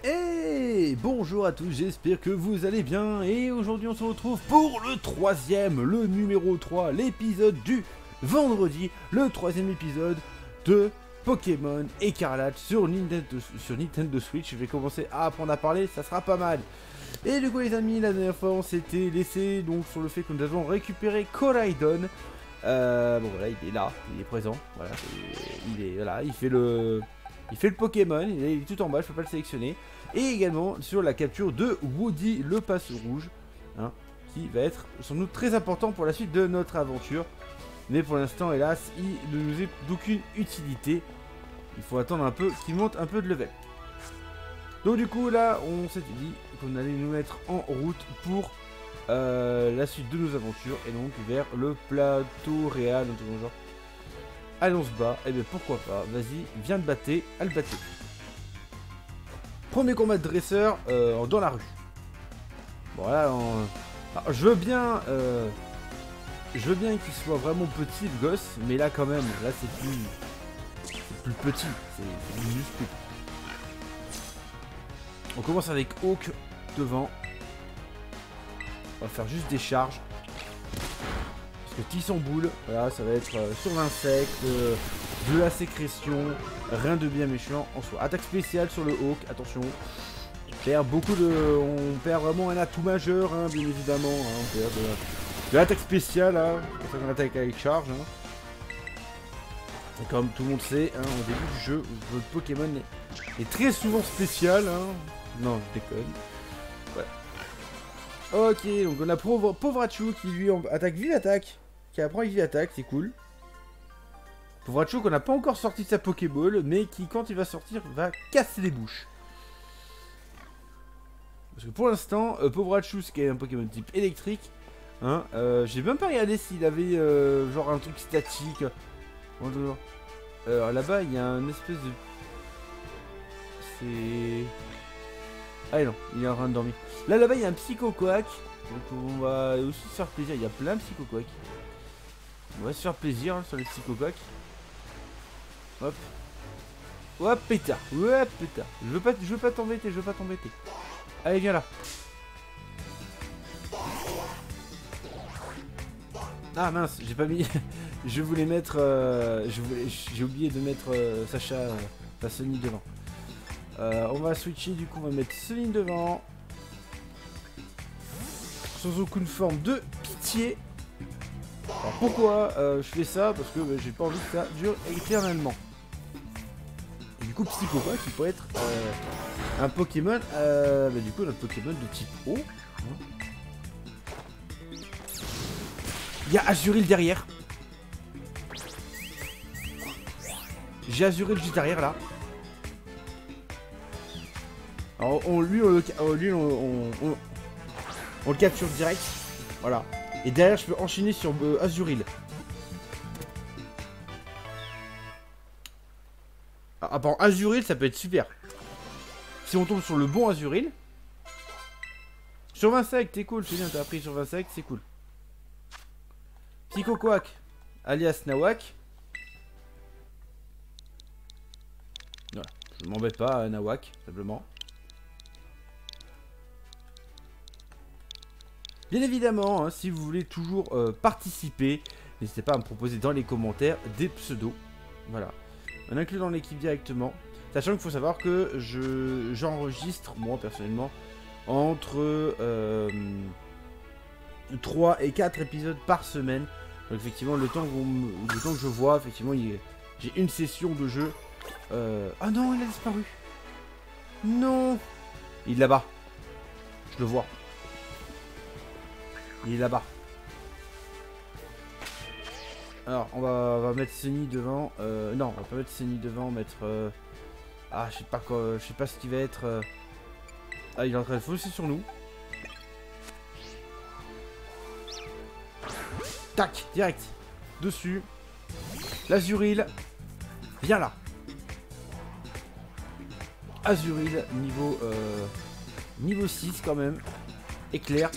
Et bonjour à tous, j'espère que vous allez bien. Et aujourd'hui on se retrouve pour le troisième, le numéro 3, l'épisode du vendredi, le troisième épisode de Pokémon Écarlate sur Nintendo Switch. Je vais commencer à apprendre à parler, ça sera pas mal. Et du coup les amis, la dernière fois on s'était laissé donc sur le fait que nous avons récupéré Koraidon. Bon voilà, il est là, il est présent, voilà, il fait le Pokémon, il est tout en bas, je peux pas le sélectionner. Et également sur la capture de Woody le passe rouge, hein, qui va être sans doute très important pour la suite de notre aventure. Mais pour l'instant, hélas, il ne nous est d'aucune utilité. Il faut attendre un peu qu'il monte un peu de level. Donc du coup là, on s'était dit qu'on allait nous mettre en route pour la suite de nos aventures. Et donc vers le plateau réel, dans tout genre. Allons se bas, et bien pourquoi pas, vas-y, viens te battre, à le battre. Premier combat de dresseur dans la rue. Bon là, alors, je veux bien qu'il soit vraiment petit le gosse, mais là quand même, là c'est plus petit, c'est minuscule. On commence avec Hawk devant. On va faire juste des charges. Tisson boule, voilà, ça va être sur l'insecte, de la sécrétion, rien de bien méchant en soi. Attaque spéciale sur le Hawk, attention. On perd vraiment un atout majeur, hein, bien évidemment. Hein, on perd de l'attaque spéciale, hein, c'est ça qu'on attaque avec charge. Hein. Et comme tout le monde sait, hein, au début du jeu, votre Pokémon est très souvent spécial. Hein. Non, je déconne. Ouais. Ok, donc on a Povrachu qui lui attaque vive attaque. Qui apprend une attaque, c'est cool. Povrachu qu'on n'a pas encore sorti de sa Pokéball, mais qui quand il va sortir va casser les bouches. Parce que pour l'instant, Povrachu c'est un Pokémon type électrique. Hein, j'ai même pas regardé s'il avait genre un truc statique. Alors là-bas il y a un espèce de... C'est... Ah non, il est en train de dormir. Là-bas il y a un Psycho-Quack. Donc on va aussi se faire plaisir, il y a plein de Psycho-Quack. On va se faire plaisir hein, sur les Psycho-Quack. Hop. Hop, pétard. Ouais, pétard. Je veux pas t'embêter, Allez, viens là. Ah mince, j'ai pas mis... je voulais mettre... J'ai oublié de mettre Sacha... Sony devant. On va switcher, du coup on va mettre Sony devant. Sans aucune forme de pitié. Alors pourquoi je fais ça? Parce que j'ai pas envie que ça dure éternellement. Et du coup Psycho-Quack qui pourrait être un Pokémon, du coup notre Pokémon de type eau. Il y a Azuril derrière. J'ai Azuril juste derrière là. Alors on le capture direct. Voilà. Et derrière, je peux enchaîner sur Azuril. Ah, pardon, Azuril, ça peut être super. Si on tombe sur le bon Azuril. Sur 20 insectes, t'es cool. C'est bien, t'as appris sur 20 insectes, c'est cool. Psycho-Quack, alias Nawak. Voilà, je m'embête pas, Nawak, simplement. Bien évidemment, hein, si vous voulez toujours participer, n'hésitez pas à me proposer dans les commentaires des pseudos. Voilà. On inclut dans l'équipe directement. Sachant qu'il faut savoir que j'enregistre, moi personnellement, entre 3 et 4 épisodes par semaine. Donc effectivement, le temps que je vois, effectivement, j'ai une session de jeu. Ah non, il a disparu. Non. Il est là-bas. Je le vois. Il est là-bas. Alors, on va mettre Sunny devant. Non, on va pas mettre Sunny devant. On va mettre... Ah, je sais pas quoi. Je sais pas ce qui va être... Ah, il est en train de foncer sur nous. Tac, direct. Dessus. L'Azuril. Viens là. Azuril, niveau 6 quand même. Éclair.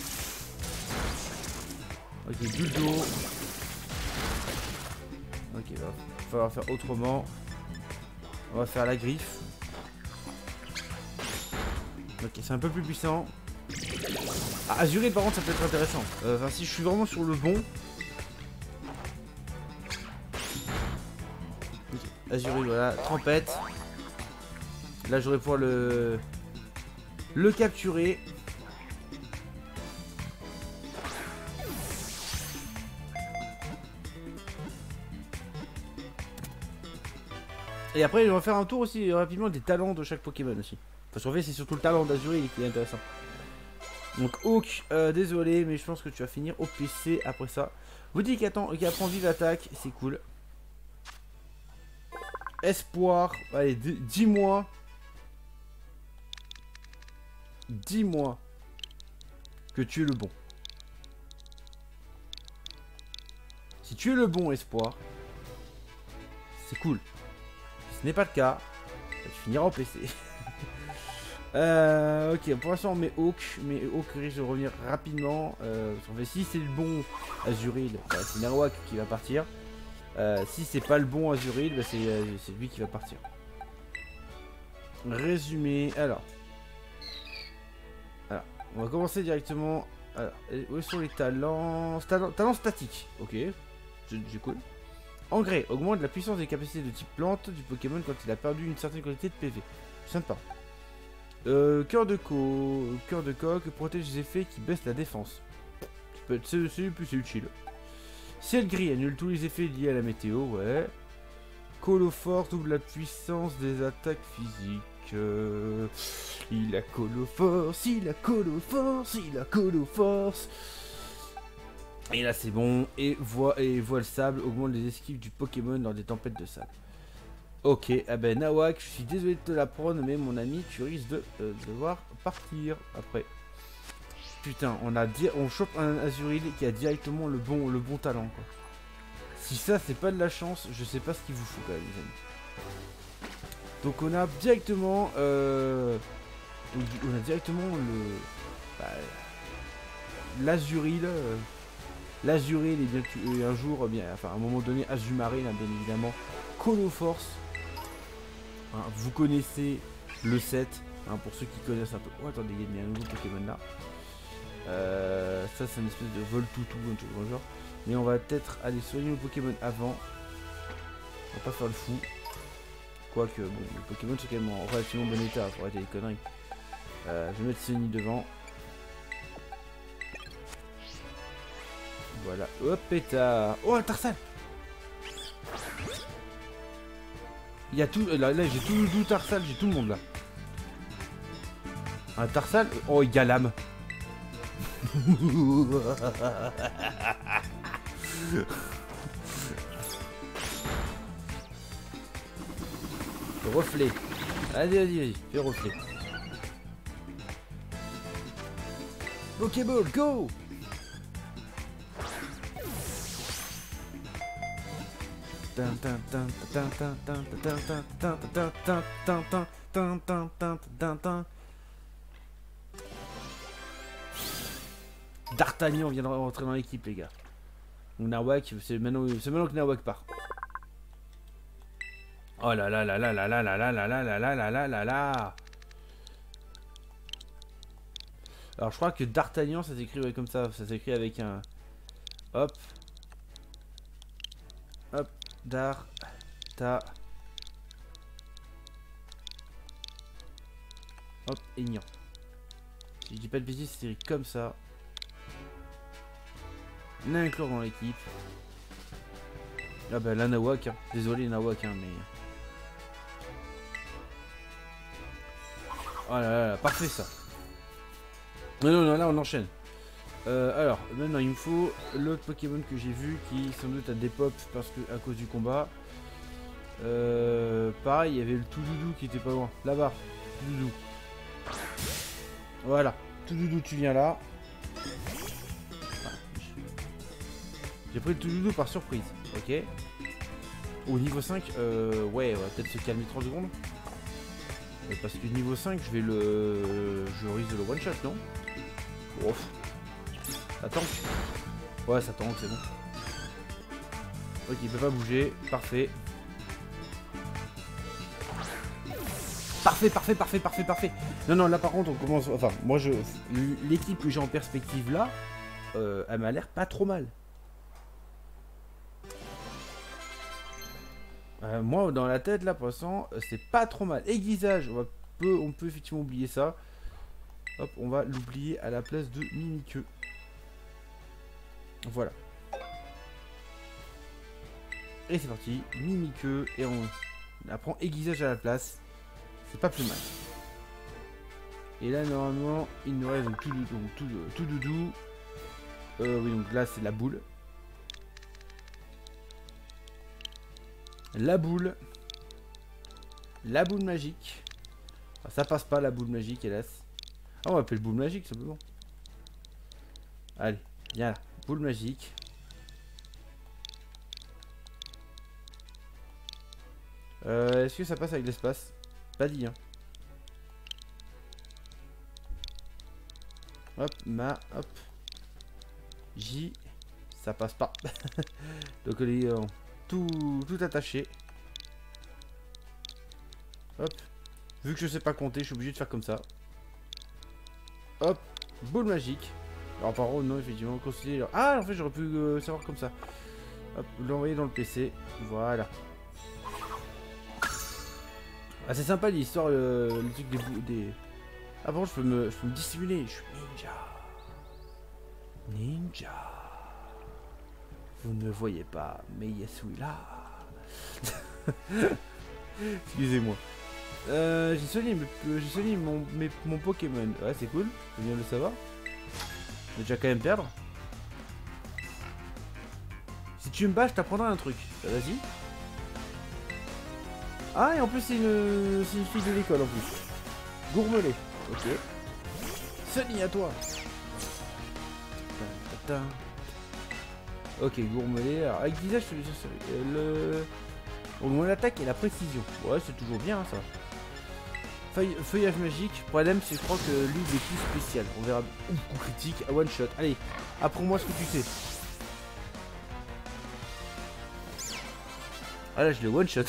Ok, Buldo. Ok, il va falloir faire autrement. On va faire la griffe. Ok, c'est un peu plus puissant. Ah, Azuril par contre ça peut être intéressant. Enfin si je suis vraiment sur le bon. Okay. Azuril voilà, Tempête. Là j'aurais pouvoir le capturer. Et après on va faire un tour aussi rapidement des talents de chaque Pokémon aussi. Parce qu'en fait c'est surtout le talent d'Azuril qui est intéressant. Donc Hawk, désolé mais je pense que tu vas finir au PC après ça. Vous dites qu'il apprend vive attaque, c'est cool. Espoir, allez dis-moi. Dis-moi que tu es le bon. Si tu es le bon Espoir, c'est cool. Si ce n'est pas le cas, tu finiras au PC. Ok, pour l'instant on met Hawk, mais Hawk risque de revenir rapidement. En fait, si c'est le bon Azuril, bah, c'est Nawak qui va partir. Si c'est pas le bon Azuril, bah, c'est lui qui va partir. Résumé, alors, on va commencer directement. Alors, où sont les talents? Talent statique, ok, c'est cool. Engrais, augmente la puissance des capacités de type plante du Pokémon quand il a perdu une certaine quantité de PV. Sympa. Cœur de coque protège les effets qui baissent la défense. C'est utile. Ciel gris annule tous les effets liés à la météo, ouais. Coloforce double la puissance des attaques physiques. Il a Coloforce, il a Coloforce, il a Coloforce. Et là c'est bon. Et voile sable augmente les esquives du Pokémon lors des tempêtes de sable. Ok, ah ben Nawak, je suis désolé de te l'apprendre, mais mon ami, tu risques de devoir partir après. Putain, on chope un Azuril qui a directement le bon talent, quoi. Si ça, c'est pas de la chance, je sais pas ce qu'il vous faut, quand même, les amis. Donc on a directement, l'Azuril. L'Azuril est bien un jour, bien, enfin à un moment donné, Azumaril, hein, bien évidemment, Coloforce. Hein, vous connaissez le set, hein, pour ceux qui connaissent un peu. Oh attendez, il y a un nouveau Pokémon là. Ça c'est une espèce de Voltoutou, un truc dans le genre. Mais on va peut-être aller soigner le Pokémon avant. On va pas faire le fou. Quoique, bon, les Pokémon sont quand même en relativement bon état, pour arrêter les conneries. Je vais mettre Sunny devant. Voilà, hop, pétard. Oh, un Tarsal. Il y a tout, là j'ai tout le doux Tarsal, j'ai tout le monde là. Un Tarsal. Oh, il y a l'âme. Reflet. Vas-y, fais reflet. Pokéball, go! D'Artagnan vient de rentrer dans l'équipe, les gars. Donc Nawak, c'est maintenant que Nawak part. Oh là là là là là là là là là là là là là là là là. Alors je crois que D'Artagnan ça s'écrit comme ça s'écrit avec un hop hop hop Aignan. Si je dis pas de bêtises, c'est écrit comme ça. L'inclure dans l'équipe. Ah bah la Nawak, hein. Désolé Nawak, hein, mais. Oh là là, parfait ça. Non, là on enchaîne. Alors, maintenant il me faut l'autre Pokémon que j'ai vu qui sans doute a des pop parce que à cause du combat. Pareil, il y avait le Toudoudou qui était pas loin. Là-bas, Toudoudou. Voilà, Toudoudou, tu viens là. J'ai pris le Toudoudou par surprise, ok. Au niveau 5, ouais, on va peut-être se calmer 3 secondes. Parce que niveau 5, je risque de le one shot, non? Ouf. Ça tank. Ouais, ça tank, c'est bon. Ok, il peut pas bouger, parfait. Parfait, parfait, parfait, parfait, parfait. Non, non, là par contre, on commence... Enfin, moi, l'équipe que j'ai en perspective là, elle m'a l'air pas trop mal. Moi, dans la tête, là, pour l'instant, c'est pas trop mal. Aiguisage, on peut effectivement oublier ça. Hop, on va l'oublier à la place de Mimiqueux. Voilà. Et c'est parti, Mimiqueux, et on apprend aiguisage à la place. C'est pas plus mal. Et là, normalement, il nous reste donc tout doudou. Oui, donc là, c'est la boule. La boule magique. Ah, ça passe pas la boule magique, hélas. Ah, on va appeler boule magique simplement. Allez, viens là, boule magique. Est-ce que ça passe avec l'espace? Pas dit, hein. Hop, hop. J, ça passe pas. Donc elle est tout attaché. Hop. Vu que je sais pas compter, je suis obligé de faire comme ça. Hop, boule magique. Alors par contre, non, effectivement, considérer... Ah, en fait, j'aurais pu savoir comme ça. Hop, l'envoyer dans le PC. Voilà. Ah, c'est sympa l'histoire, le truc des... Ah bon, je peux me dissimuler. Je suis ninja. Ninja. Vous ne me voyez pas, mais yes, oui, là. Excusez-moi. J'ai soigné mon Pokémon. Ouais, c'est cool. C'est bien de le savoir. Je vais déjà quand même perdre. Si tu me bats, je t'apprendrai un truc. Vas-y. Ah, et en plus, c'est une fille de l'école en plus. Gourmelet. Ok. Sunny, à toi. Ok, Gourmelet. Alors, avec visage, mon attaque et la précision. Ouais, c'est toujours bien, hein, ça. Feuillage magique. Problème, c'est que je crois que lui, il est plus spécial. On verra. Coup critique, à one shot. Allez, apprends-moi ce que tu sais. Ah là, je l'ai one shot.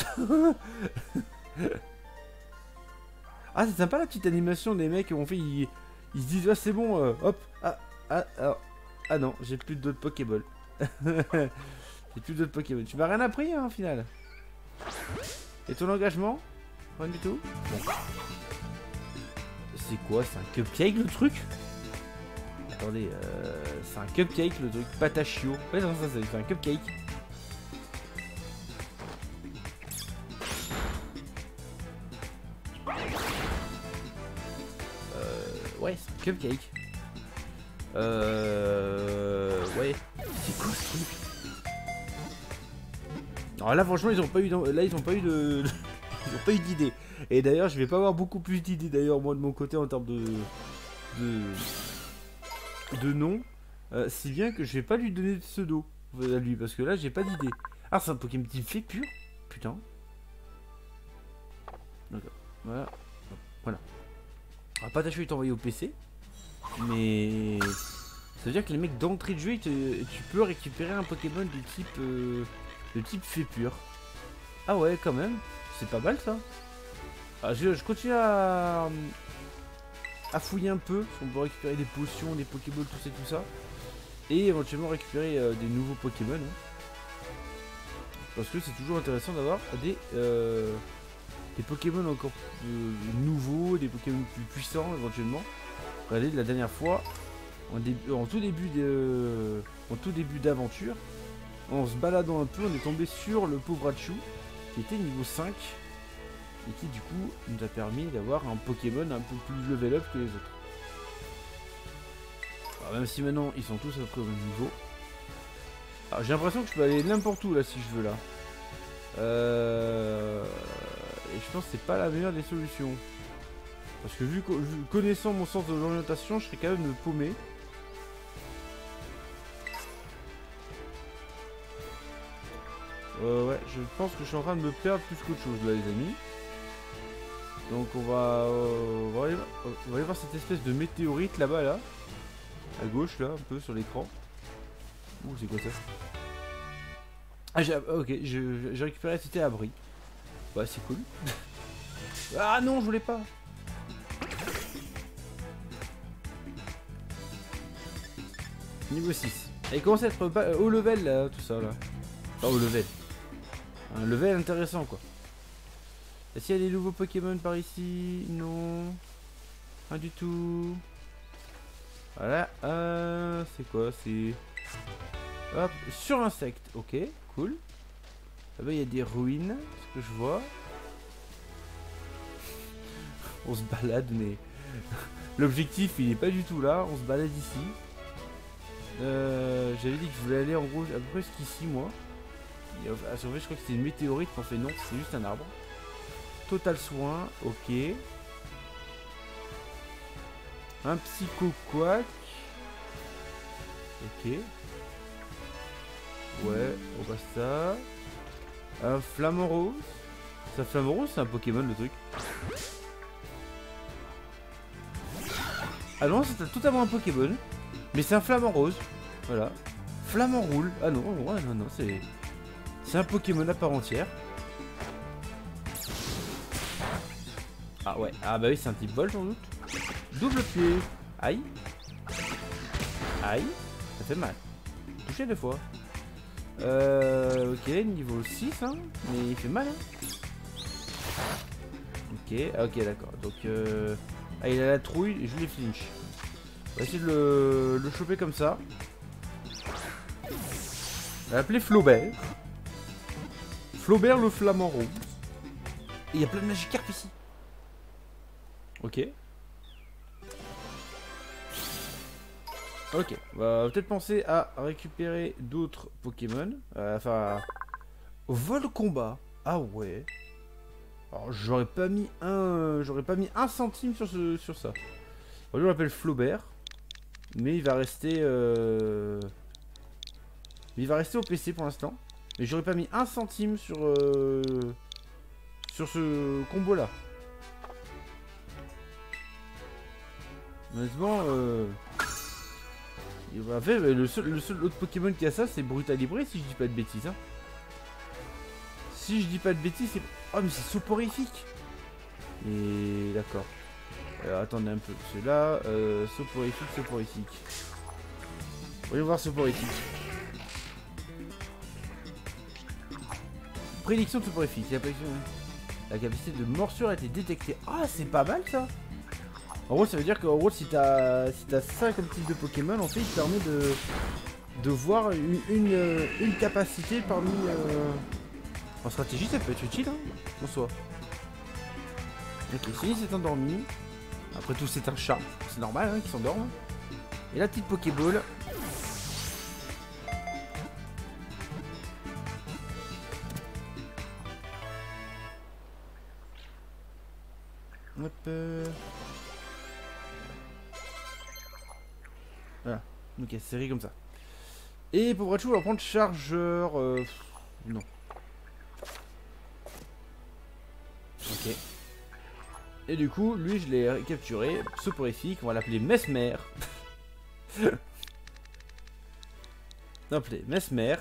Ah, c'est sympa la petite animation des mecs qui ont fait. Ils se disent, ah, c'est bon, hop. Ah non, j'ai plus d'autres Pokéball. J'ai plus d'autres Pokéball. Tu m'as rien appris, hein, au final. Et ton engagement? Rien du tout. Bon. C'est quoi? C'est un cupcake le truc? Attendez, c'est un cupcake le truc. Patachio. Ouais, non, ça c'est un cupcake. Ouais, c'est un cupcake. Ouais. C'est quoi ce truc? Alors là, franchement, ils ont pas eu d'idée. Et d'ailleurs, je vais pas avoir beaucoup plus d'idées d'ailleurs moi de mon côté en termes de nom. Si bien que je vais pas lui donner de pseudo à lui parce que là, j'ai pas d'idée. Ah, c'est un Pokémon type fait pur. Putain. D'accord. Voilà. Voilà. Alors, Patachu est envoyé au PC. Mais ça veut dire que les mecs d'entrée de jeu, tu peux récupérer un Pokémon de type fait pur. Ah ouais, quand même. C'est pas mal ça. Alors, je continue à fouiller un peu. On peut récupérer des potions, des Pokéballs, tout ça. Et éventuellement récupérer des nouveaux Pokémon. Hein. Parce que c'est toujours intéressant d'avoir des Pokémon encore nouveaux, des Pokémon plus puissants éventuellement. Regardez, la dernière fois, en tout début d'aventure, en se baladant un peu, on est tombé sur le pauvre Raichu, qui était niveau 5, et qui du coup nous a permis d'avoir un Pokémon un peu plus level up que les autres. Alors, même si maintenant ils sont tous à peu près au même niveau. Alors j'ai l'impression que je peux aller n'importe où là si je veux là. Et je pense que c'est pas la meilleure des solutions. Parce que connaissant mon sens de l'orientation, je serais quand même paumé. Ouais, je pense que je suis en train de me perdre plus qu'autre chose là les amis. Donc on va aller voir cette espèce de météorite là-bas là. À gauche là, un peu sur l'écran. Ouh, c'est quoi ça? Ah ok, j'ai récupéré, c'était abri. Ouais, c'est cool. Ah non, je voulais pas. Niveau 6. Et il commence à être haut level là, tout ça là. Enfin haut level. Un level intéressant quoi. Est-ce qu'il y a des nouveaux Pokémon par ici? Non. Rien du tout. Voilà. C'est quoi? C'est... Hop, sur insecte. Ok, cool. Là-bas il y a des ruines, ce que je vois. On se balade mais... L'objectif il est pas du tout là, on se balade ici. J'avais dit que je voulais aller en gros à peu près jusqu'ici moi. Et, en fait, je crois que c'était une météorite, mais en fait non, c'est juste un arbre. Total soin, ok. Un psycho-quack. Ok. Ouais, on passe ça. Un flamant rose. C'est un flamant rose, c'est un Pokémon le truc. Ah non, c'est totalement un Pokémon. Mais c'est un flamant rose. Voilà. Flamant roule. Ah non, ouais, non, c'est un Pokémon à part entière. Ah ouais, ah bah oui, c'est un type bol sans doute. Double pied. Aïe. Aïe. Ça fait mal. Touché 2 fois. Ok, niveau 6, hein. Mais il fait mal, hein. Ok, ah, ok, d'accord. Donc, ah, il a la trouille et je les flinch. On va essayer de le choper comme ça. On va l'appeler Flaubert. Flaubert le flamant rose. Et il y a plein de Magikarp ici. Ok. Ok, on va peut-être penser à récupérer d'autres Pokémon. Enfin, vol combat. Ah ouais. Alors j'aurais pas mis un centime sur ça. On l'appelle Flaubert, mais il va rester au PC pour l'instant. Mais j'aurais pas mis un centime sur ce combo là. Honnêtement, en fait, le seul autre Pokémon qui a ça, c'est Brutalibré, si je dis pas de bêtises. Hein. Si je dis pas de bêtises, c'est... Oh, mais c'est soporifique. Et d'accord. Alors, attendez un peu. Celui-là, soporifique. Voyons voir soporifique. Prédiction de soporifique. La capacité de morsure a été détectée. Ah, c'est pas mal ça. En gros, ça veut dire qu'en gros, si t'as ça comme type de Pokémon, en fait, il te permet de voir une capacité parmi... En stratégie, ça peut être utile, hein, en soi. Ok, Sony s'est endormi. Après tout, c'est un chat. C'est normal, hein, qu'il s'endorme. Et la petite Pokéball. Hop. Voilà. Ok, série comme ça. Et pour Raichu, on va prendre chargeur. Non. Ok. Et du coup, lui, je l'ai capturé. Soporifique, on va l'appeler Mesmer. L'appeler Mesmer.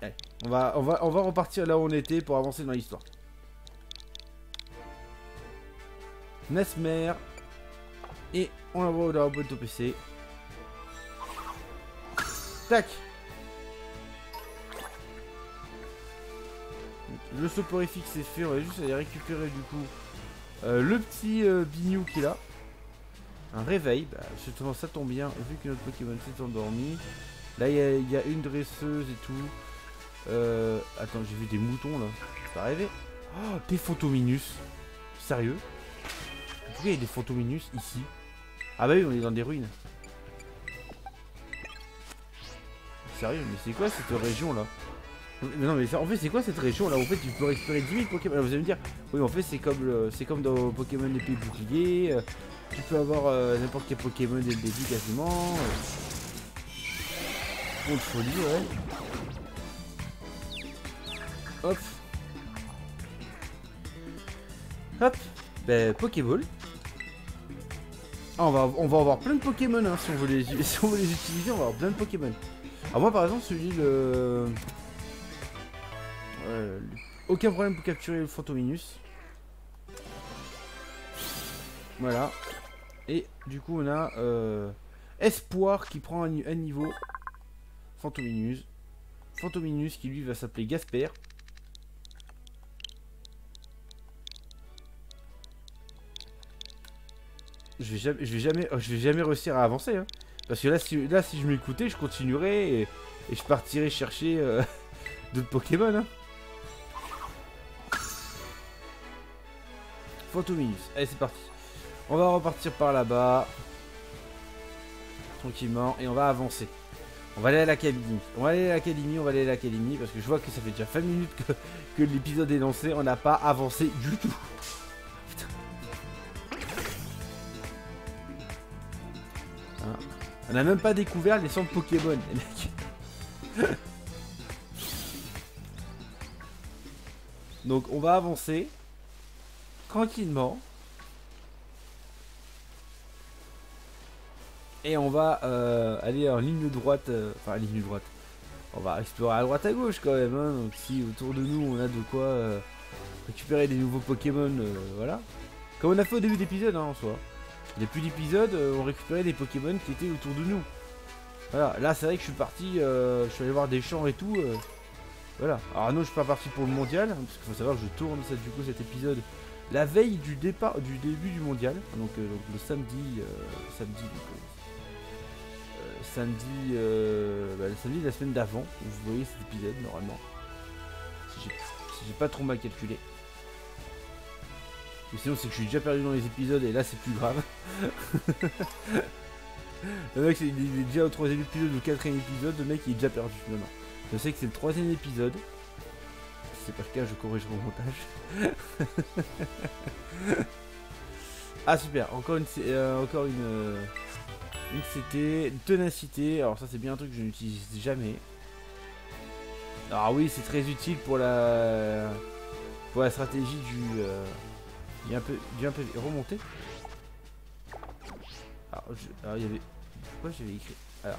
Allez, on va repartir là où on était pour avancer dans l'histoire. Mesmer. Et on l'envoie dans la boîte au PC. Tac. Le soporifique c'est fait, on va juste aller récupérer du coup le petit bignou qui est là. Un réveil, bah, justement ça tombe bien vu que notre Pokémon s'est endormi. Là il y a une dresseuse et tout. Attends, j'ai vu des moutons là, c'est pas rêvé. Oh, des Phantominus. Sérieux? Pourquoi il y a des Phantominus ici? Ah bah oui, on est dans des ruines. Sérieux, mais c'est quoi cette région là? Mais non mais en fait c'est quoi cette région là? En fait tu peux récupérer 10 000 Pokémon. Alors, vous allez me dire, oui en fait c'est comme dans Pokémon épée bouclier. Tu peux avoir n'importe quel Pokémon dès le début quasiment. Compte folie, ouais. Hop. Hop. Ben Pokéball. Ah, on va avoir plein de Pokémon hein, si on veut les utiliser, on va avoir plein de Pokémon. Alors moi par exemple celui aucun problème pour capturer le Fantominus. Voilà. Et du coup on a Espoir qui prend un niveau. Fantominus. Fantominus qui lui va s'appeler Gasper. Je vais jamais réussir à avancer. Hein. Parce que là si je m'écoutais, je continuerais et je partirais chercher d'autres Pokémon. Hein. Fantominus. Allez, c'est parti. On va repartir par là-bas. Tranquillement. Et on va avancer. On va aller à l'académie. On va aller à l'académie. Parce que je vois que ça fait déjà 20 minutes que l'épisode est lancé. On n'a pas avancé du tout. Putain. Hein. On n'a même pas découvert les centres Pokémon, les mecs. Donc on va avancer. Tranquillement. Et on va aller en ligne droite. Enfin, ligne droite. On va explorer à droite à gauche quand même. Hein. Donc si autour de nous on a de quoi récupérer des nouveaux Pokémon, voilà. Comme on a fait au début d'épisode en soi. Les plus d'épisodes, on récupérait des Pokémon qui étaient autour de nous. Voilà, là c'est vrai que je suis parti, je suis allé voir des champs et tout. Voilà. Alors non, je suis pas parti pour le mondial, hein, parce qu'il faut savoir que je tourne du coup cet épisode la veille du début du mondial. Donc le samedi, le samedi de la semaine d'avant, où vous voyez cet épisode normalement. Si j'ai pas trop mal calculé. Mais sinon c'est que je suis déjà perdu dans les épisodes et là c'est plus grave. Le mec il est déjà au 3ème épisode ou 4ème épisode, le mec il est déjà perdu. Non, non. Je sais que c'est le 3ème épisode. Si c'est pas le cas, je corrige mon montage. Ah super, encore une CT, une ténacité. Alors ça c'est bien un truc que je n'utilise jamais. Alors oui, c'est très utile pour la stratégie du un peu remonté. Alors il y avait, pourquoi j'avais écrit. Alors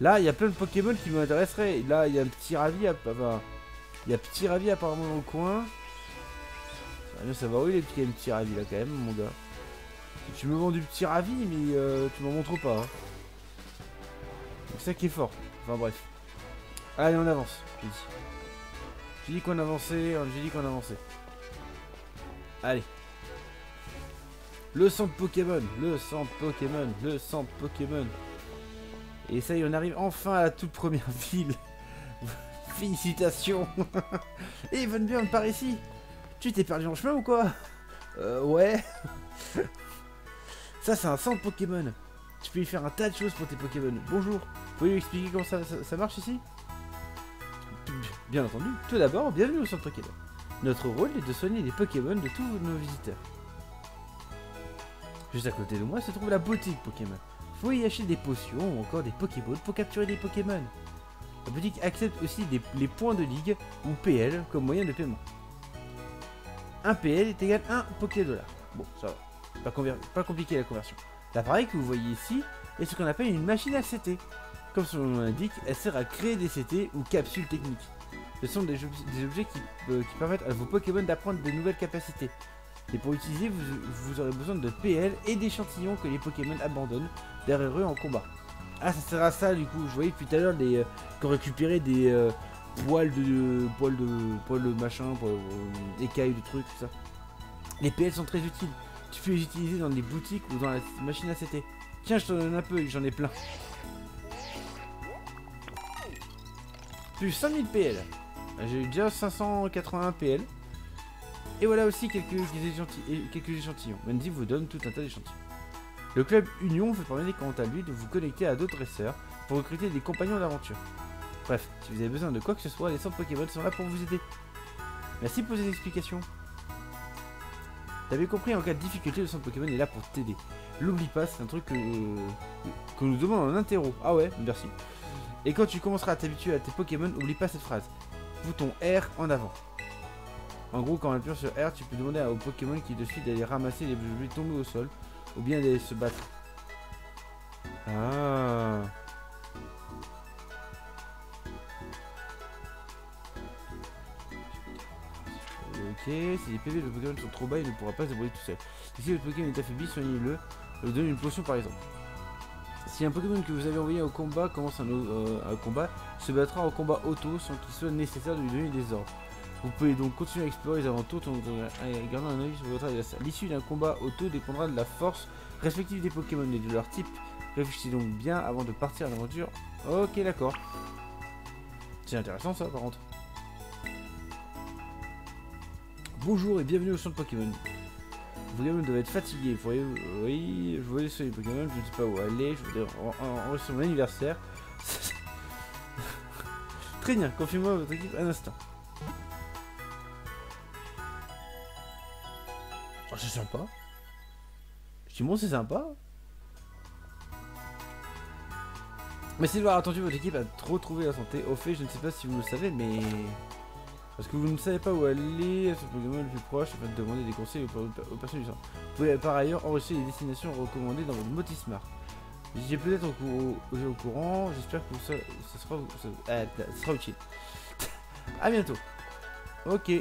là il y a plein de Pokémon qui m'intéresseraient. Là il y a un petit ravi, enfin, il y a petit ravi apparemment dans le coin. Ça va bien savoir où il est le petit ravi là quand même mon gars. Tu me vends du petit ravi mais tu m'en montres pas. Hein. C'est ça qui est fort. Enfin bref. Allez on avance. J'ai dit qu'on avançait. Allez. Le centre Pokémon. Et ça y est, on arrive enfin à la toute première ville. Félicitations. Et Evenburn par ici. Tu t'es perdu en chemin ou quoi? Ouais. Ça c'est un centre Pokémon. Tu peux y faire un tas de choses pour tes Pokémon. Bonjour. Pouvez lui expliquer comment ça marche ici? Bien entendu. Tout d'abord, bienvenue au centre Pokémon. Notre rôle est de soigner les Pokémon de tous nos visiteurs. Juste à côté de moi se trouve la boutique Pokémon. Faut y acheter des potions ou encore des Pokéballs pour capturer des Pokémon. La boutique accepte aussi les points de ligue ou PL comme moyen de paiement. Un PL est égal à 1 Pokédollar. Bon, ça va. Pas compliqué la conversion. L'appareil que vous voyez ici est ce qu'on appelle une machine à CT. Comme son nom l'indique, elle sert à créer des CT ou capsules techniques. Ce sont des objets qui permettent à vos Pokémon d'apprendre de nouvelles capacités. Et pour l'utiliser, vous aurez besoin de PL et d'échantillons que les Pokémon abandonnent derrière eux en combat. Ah, ça sert à ça du coup. Je voyais depuis tout à l'heure qu'on récupérait des poils de machin, écailles de trucs, tout ça. Les PL sont très utiles. Tu peux les utiliser dans les boutiques ou dans la machine à CT. Tiens, je t'en donne un peu, j'en ai plein. Plus 5000 PL. J'ai eu déjà 581 PL. Et voilà aussi quelques échantillons. Mendy vous donne tout un tas d'échantillons. Le club Union vous permet quant à lui de vous connecter à d'autres dresseurs pour recruter des compagnons d'aventure. Bref, si vous avez besoin de quoi que ce soit, les centres Pokémon sont là pour vous aider. Merci pour ces explications. T'avais compris, en cas de difficulté, le centre Pokémon est là pour t'aider. L'oublie pas, c'est un truc qu'on nous demande en interro. Ah ouais, merci. Et quand tu commenceras à t'habituer à tes Pokémon, oublie pas cette phrase. Bouton R en avant. En gros, quand on appuie sur R, tu peux demander aux Pokémon qui te suivent d'aller ramasser les objets tombés au sol, ou bien d'aller se battre. Ah. Ok, si les PV de Pokémon sont trop bas, il ne pourra pas se débrouiller tout seul. Si votre Pokémon est affaibli, soignez-le. Vous donne une potion par exemple. Si un Pokémon que vous avez envoyé au combat commence un combat, il se battra en combat auto sans qu'il soit nécessaire de lui donner des ordres. Vous pouvez donc continuer à explorer les alentours en gardant un œil sur votre adversaire. L'issue d'un combat auto dépendra de la force respective des Pokémon et de leur type. Réfléchissez donc bien avant de partir à l'aventure. Ok, d'accord. C'est intéressant ça par contre. Bonjour et bienvenue au centre Pokémon. Vos Pokémon doivent être fatigués. Oui, je voulais sur les Pokémon, je ne sais pas où aller. Je voudrais enregistrer mon anniversaire. Très bien, confirmez-moi votre équipe un instant. Oh, c'est sympa. Je dis bon, c'est sympa. Merci d'avoir attendu votre équipe à retrouver la santé. Au fait, je ne sais pas si vous le savez, mais... Parce que vous ne savez pas où aller à ce Pokémon le plus proche afin de demander des conseils aux personnes du centre. Vous pouvez par ailleurs enregistrer les destinations recommandées dans votre Motismart. J'ai peut-être au courant, j'espère que ça sera utile. A bientôt. Ok.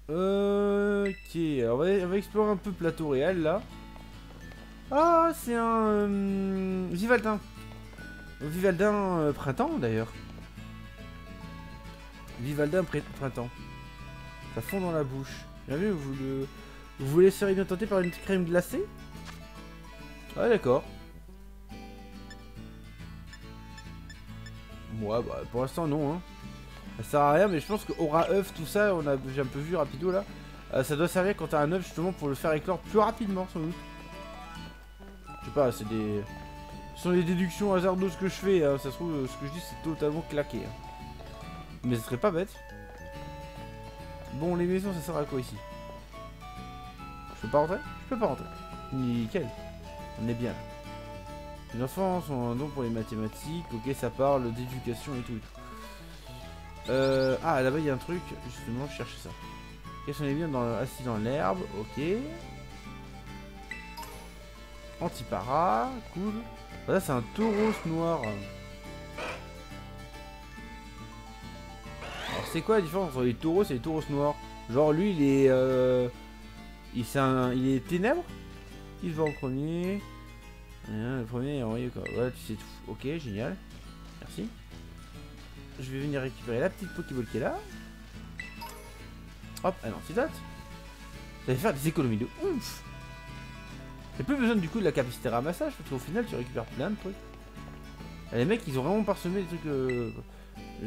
Ok, alors on va explorer un peu Plateau Réal là. Ah, c'est un Vivaldin. Vivaldin printemps d'ailleurs. Vivaldin printemps. Ça fond dans la bouche. Bien vu, vous vous laisserez bien tenter par une crème glacée? Ah d'accord. Moi, bah pour l'instant non. Hein. Ça sert à rien, mais je pense que aura œuf, tout ça, j'ai un peu vu rapido là. Ça doit servir quand t'as un œuf justement pour le faire éclore plus rapidement sans doute. Je sais pas, c'est des... Ce sont des déductions hasardeuses que je fais, hein. Ça se trouve, ce que je dis c'est totalement claqué. Hein. Mais ce serait pas bête. Bon, les maisons, ça sert à quoi ici? Je peux pas rentrer? Je peux pas rentrer. Nickel. On est bien là. Les enfants sont un don pour les mathématiques. Ok, ça parle d'éducation et tout. Ah, là-bas, il y a un truc. Justement, je cherchais ça. Quels sont les biens assis dans l'herbe? Ok. Antipara. Cool. Là, c'est un tauros noir. Alors, c'est quoi la différence entre les tauros et les tauros noirs? Genre, lui, il est... il est ténèbres? Qui se voit en premier? Le premier est envoyé quoi. Ouais, tu sais tout. Ok, génial. Merci. Je vais venir récupérer la petite Pokéball qui est là. Hop, un antidote. Ça va faire des économies de ouf. T'as plus besoin du coup de la capacité ramassage parce qu'au final tu récupères plein de trucs. Et les mecs ils ont vraiment parsemé des trucs.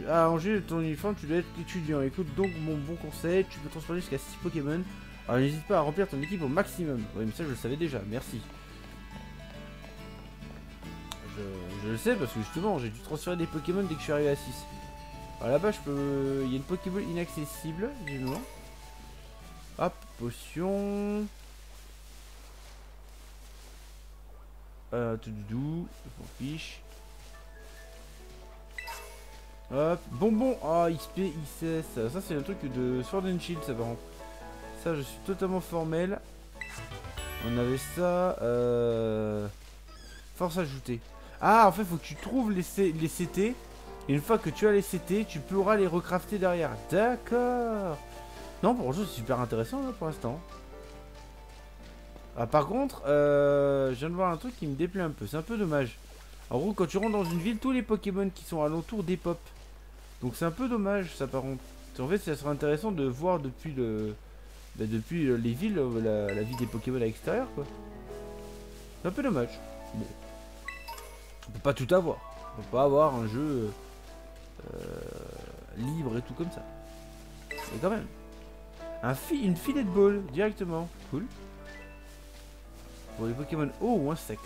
À ranger ton uniforme, tu dois être étudiant. Écoute donc mon bon conseil, tu peux transporter jusqu'à 6 Pokémon. Alors n'hésite pas à remplir ton équipe au maximum. Oui, mais ça je le savais déjà, merci. Je le sais parce que justement j'ai dû transférer des Pokémon dès que je suis arrivé à 6. Alors là-bas je peux... Il y a une Pokéball inaccessible, visiblement. Hop, potion. Tout doudou, je m'en fiche. Hop, bonbon. Ah, XP, ICS. Ça c'est un truc de Sword and Shield, ça par contre. Ça je suis totalement formel. On avait ça. Force ajoutée. Ah, en fait, faut que tu trouves les CT. Et une fois que tu as les CT, tu pourras les recrafter derrière. D'accord. Non, pour le jeu, c'est super intéressant là pour l'instant. Ah, par contre, je viens de voir un truc qui me déplaît un peu. C'est un peu dommage. En gros, quand tu rentres dans une ville, tous les Pokémon qui sont alentours dépopent. Donc c'est un peu dommage ça par contre. En fait, ça serait intéressant de voir depuis le... Bah, depuis les villes, la vie des Pokémon à l'extérieur quoi. C'est un peu dommage. Bon. On peut pas tout avoir. On peut pas avoir un jeu libre et tout comme ça. Mais quand même. Une filet de ball directement. Cool. Pour les Pokémon eau ou insectes.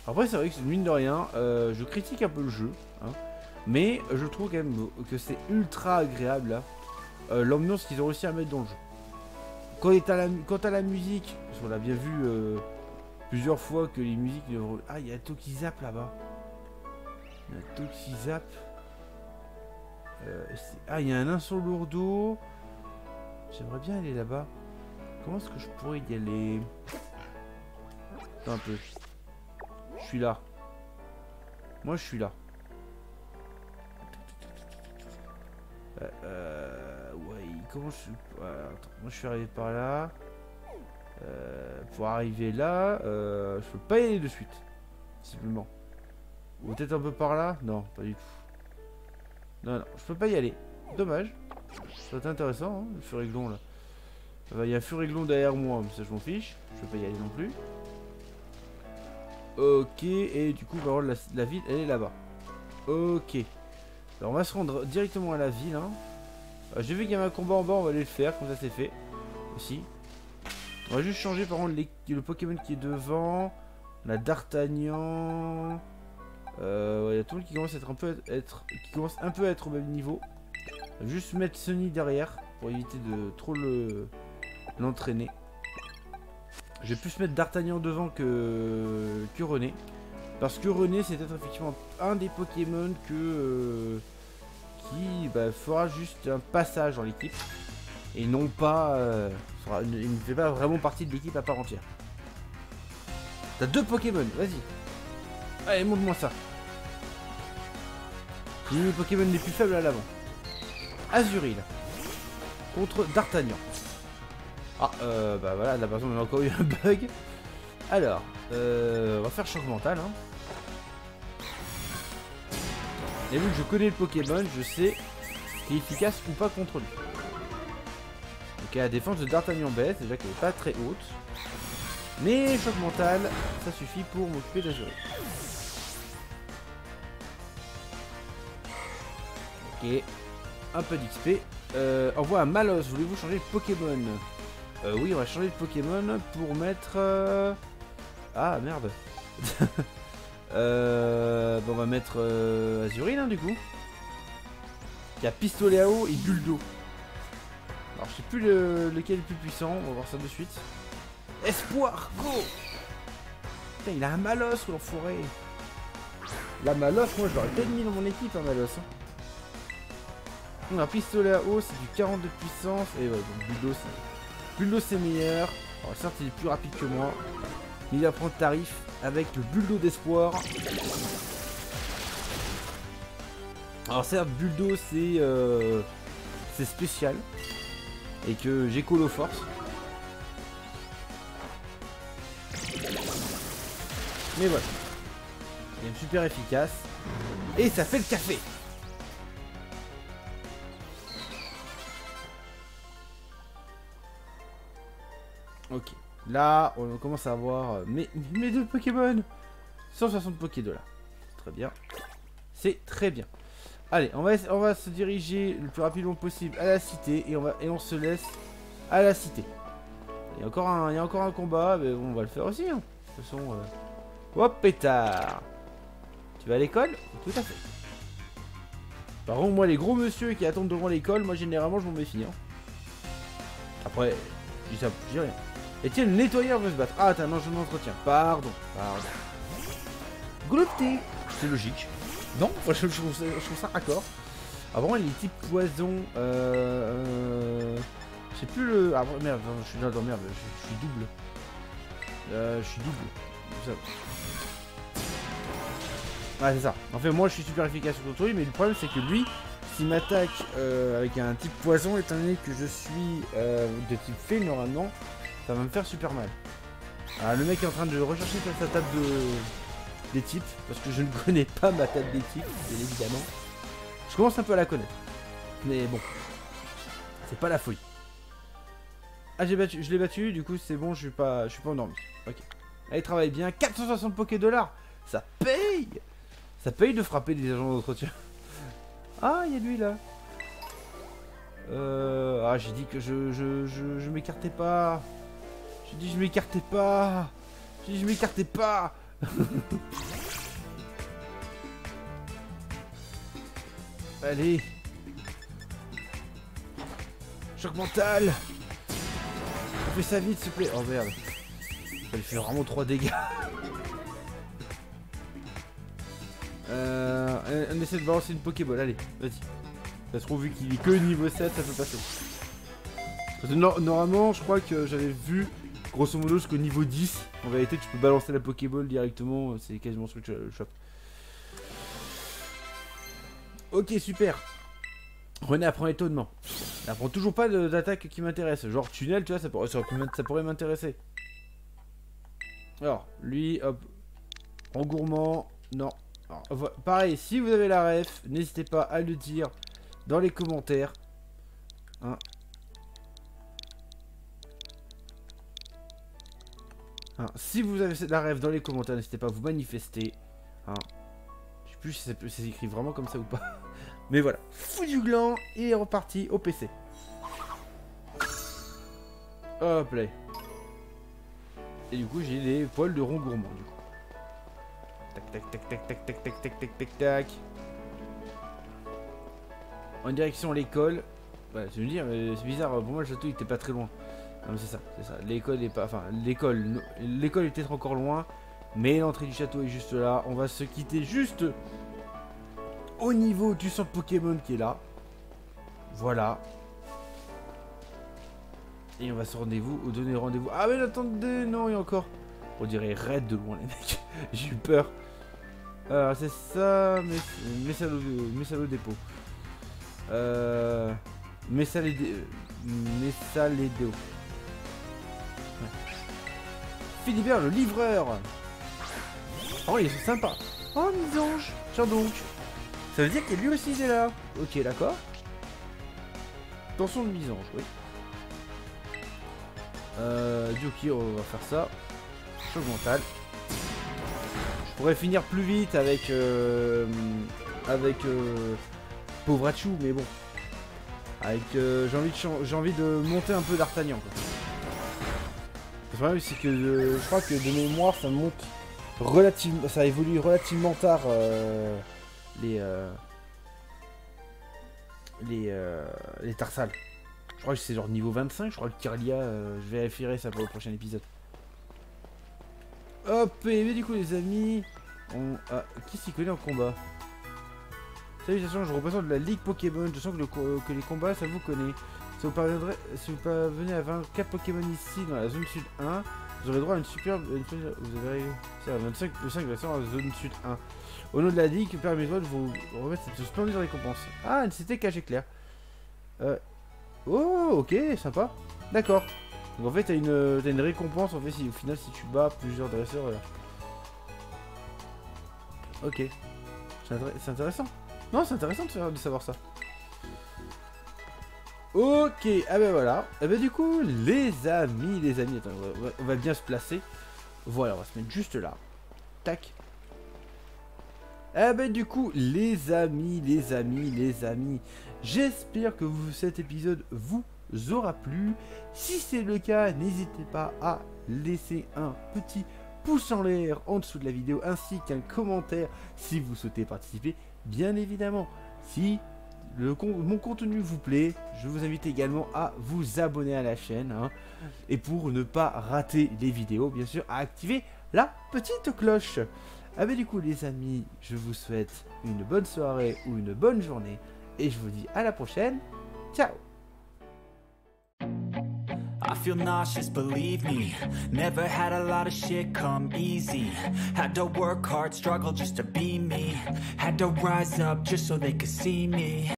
Après c'est vrai que mine de rien, je critique un peu le jeu. Hein, mais je trouve quand même que c'est ultra agréable là. L'ambiance qu'ils ont réussi à mettre dans le jeu. Quant à la musique, parce qu'on a bien vu plusieurs fois que les musiques... Ah, il y a Tokizap là-bas. Il y a Tokizap. Ah, il y a un Insolurdo. J'aimerais bien aller là-bas. Comment est-ce que je pourrais y aller? Attends un peu. Je suis là. Moi je suis là. Ouais, comment je suis... attends, moi je suis arrivé par là. Pour arriver là, je peux pas y aller de suite. Simplement. Ou peut-être un peu par là? Non, pas du tout. Non, non, je peux pas y aller. Dommage. Ça va être intéressant, hein, le furéglon là. Il y a un furéglon derrière moi, mais ça je m'en fiche. Je peux pas y aller non plus. Ok, et du coup, par contre, la ville, elle est là-bas. Ok. Alors, on va se rendre directement à la ville. Hein. J'ai vu qu'il y avait un combat en bas, on va aller le faire, comme ça c'est fait. Aussi. On va juste changer par contre le Pokémon qui est devant. On a D'Artagnan. Il y a tout le monde qui commence à être un peu à être au même niveau. On va juste mettre Sunny derrière pour éviter de trop l'entraîner. Je vais plus mettre D'Artagnan devant que René. Parce que René, c'est peut-être effectivement un des Pokémon qui fera juste un passage dans l'équipe. Et non pas... il ne fait pas vraiment partie de l'équipe à part entière. T'as 2 Pokémon, vas-y. Allez, montre-moi ça. J'ai mis les Pokémon les plus faibles à l'avant. Azuril. Contre D'Artagnan. Ah, voilà, là par exemple on a encore eu un bug. Alors, on va faire choc mental. Hein. Et vu que je connais le Pokémon, je sais qu'il est efficace ou pas contre lui. Ok, la défense de D'Artagnan baisse, déjà qu'elle n'est pas très haute. Mais choc mental, ça suffit pour m'occuper d'Azuril. Ok, un peu d'XP. Envoie un Malos, voulez-vous changer de Pokémon? Oui, on va changer de Pokémon pour mettre... Ah, merde. On va mettre Azuril, hein, du coup. Il y a Pistolet à eau et Buldo. Alors, je sais plus lequel est le plus puissant. On va voir ça de suite. Espoir, go! Putain, il a un Malos, l'enfoiré. La Malos, moi, je l'aurais peut-être mis dans mon équipe, un Malos. Hein. Un pistolet à eau, c'est du 40 de puissance. Et ouais, donc Buldo c'est meilleur. Alors certes il est plus rapide que moi. Mais il va prendre tarif avec le Buldo d'espoir. Alors certes Buldo c'est spécial. Et que j'ai colo force. Mais voilà. Il est super efficace. Et ça fait le café. Ok, là on commence à avoir mes 2 Pokémon. 160 Pokédolars. Très bien. C'est très bien. Allez, on va se diriger le plus rapidement possible à la cité et on se laisse à la cité. Il y a encore un combat, mais bon, on va le faire aussi. Hein. De toute façon, hop, pétard. Tu vas à l'école? Tout à fait. Par contre, moi, les gros monsieur qui attendent devant l'école, moi, généralement, je m'en méfie. Hein. Après, je dis rien. Et tiens, le nettoyeur veut se battre. Ah, attends, non, je m'entretiens. Pardon. Gloupté. C'est logique. Non, je trouve ça raccord. Avant, il est type poison. Je sais plus le... Ah, merde, je suis là dans merde. Je suis double. Je suis double. Ah, c'est ça. En fait, moi, je suis super efficace contre lui, mais le problème, c'est que lui, s'il m'attaque avec un type poison, étant donné que je suis de type fée, normalement, ça va me faire super mal. Alors, le mec est en train de rechercher sa table des types, parce que je ne connais pas ma table des types, bien évidemment. Je commence un peu à la connaître. Mais bon, c'est pas la folie. Ah, je l'ai battu, du coup c'est bon, je suis pas endormi. Ok. Allez, travaille bien. 460 Pokédollars, ça paye. Ça paye de frapper des agents d'entretien. Ah, il y a lui là. Ah, j'ai dit que je m'écartais pas. J'ai dit je m'écartais pas. J'ai dit je m'écartais pas. Allez. Choc mental. On fait ça vite s'il te plaît. Oh merde. Ça lui fait vraiment 3 dégâts. On essaie de balancer une Pokéball. Allez, vas-y. Ça se trouve vu qu'il est que niveau 7, ça peut passer. Parce que normalement, je crois que j'avais vu grosso modo jusqu'au niveau 10. En vérité, tu peux balancer la Pokéball directement, c'est quasiment ce que tu chopes. Ok, super. René apprend étonnement. Elle apprend toujours pas d'attaque qui m'intéresse. Genre tunnel, tu vois, ça pourrait m'intéresser. Alors, lui, hop. En gourmand, non. Alors, pareil, si vous avez la ref, n'hésitez pas à le dire dans les commentaires. Hein. Hein. Si vous avez la ref dans les commentaires, n'hésitez pas à vous manifester. Hein. Je sais plus si c'est écrit vraiment comme ça ou pas. Mais voilà, fou du gland et reparti au PC. Hop là. Et du coup j'ai les poils de rond gourmand du coup. Tac tac tac tac tac tac tac tac tac tac tac. En direction l'école. Voilà, je veux dire, c'est bizarre, pour moi le château il était pas très loin. Non mais c'est ça. L'école est pas. Enfin l'école est peut-être encore loin. Mais l'entrée du château est juste là. On va se quitter juste au niveau du centre Pokémon qui est là. Voilà. Et on va se donner rendez-vous. Ah mais attendez, non, il y a encore. On dirait raid de loin les mecs. J'ai eu peur. Alors c'est ça, Messaledépôt. Messaledépôt. Ouais. Philibert le livreur. Oh il est sympa. Oh Misange. Tiens donc. Ça veut dire que lui aussi il est là. Ok d'accord. Tension de Misange, oui. Du coup on va faire ça. Choc mental. Je pourrais finir plus vite avec pauvre Hachu, mais bon. Avec j'ai envie de monter un peu d'Artagnan. Le problème c'est que je crois que de mémoire ça monte relativement, ça évolue relativement tard les Tarsal. Je crois que c'est genre niveau 25, je crois que Kirlia, je vérifierai ça pour le prochain épisode. Hop, et du coup les amis, qui s'y connaît en combat? Salutations, je représente la Ligue Pokémon, je sens que les combats ça vous connaît. Si vous parvenez à vaincre 4 Pokémon ici dans la zone sud 1, vous aurez droit à une superbe... Vous avez réussi à 25 versions dans la zone sud 1. Au nom de la Ligue, permettez-moi de vous remettre cette splendide récompense. Ah, c'était caché clair. Oh, ok, sympa. D'accord. Donc en fait, t'as une récompense en fait si au final si tu bats plusieurs dresseurs. Ok. C'est intéressant. Non, c'est intéressant de savoir ça. Ok, ah ben voilà. Et ben du coup, les amis, attends, on va bien se placer. Voilà, on va se mettre juste là. Tac. Ah ben du coup, les amis, j'espère que cet épisode vous aura plu. Si c'est le cas, n'hésitez pas à laisser un petit pouce en l'air en dessous de la vidéo, ainsi qu'un commentaire si vous souhaitez participer, bien évidemment. Si mon contenu vous plaît, je vous invite également à vous abonner à la chaîne, hein, et pour ne pas rater les vidéos, bien sûr, à activer la petite cloche. Ah ben du coup les amis, je vous souhaite une bonne soirée ou une bonne journée et je vous dis à la prochaine. Ciao. I feel nauseous, believe me. Never had a lot of shit come easy. Had to work hard, struggle just to be me. Had to rise up just so they could see me.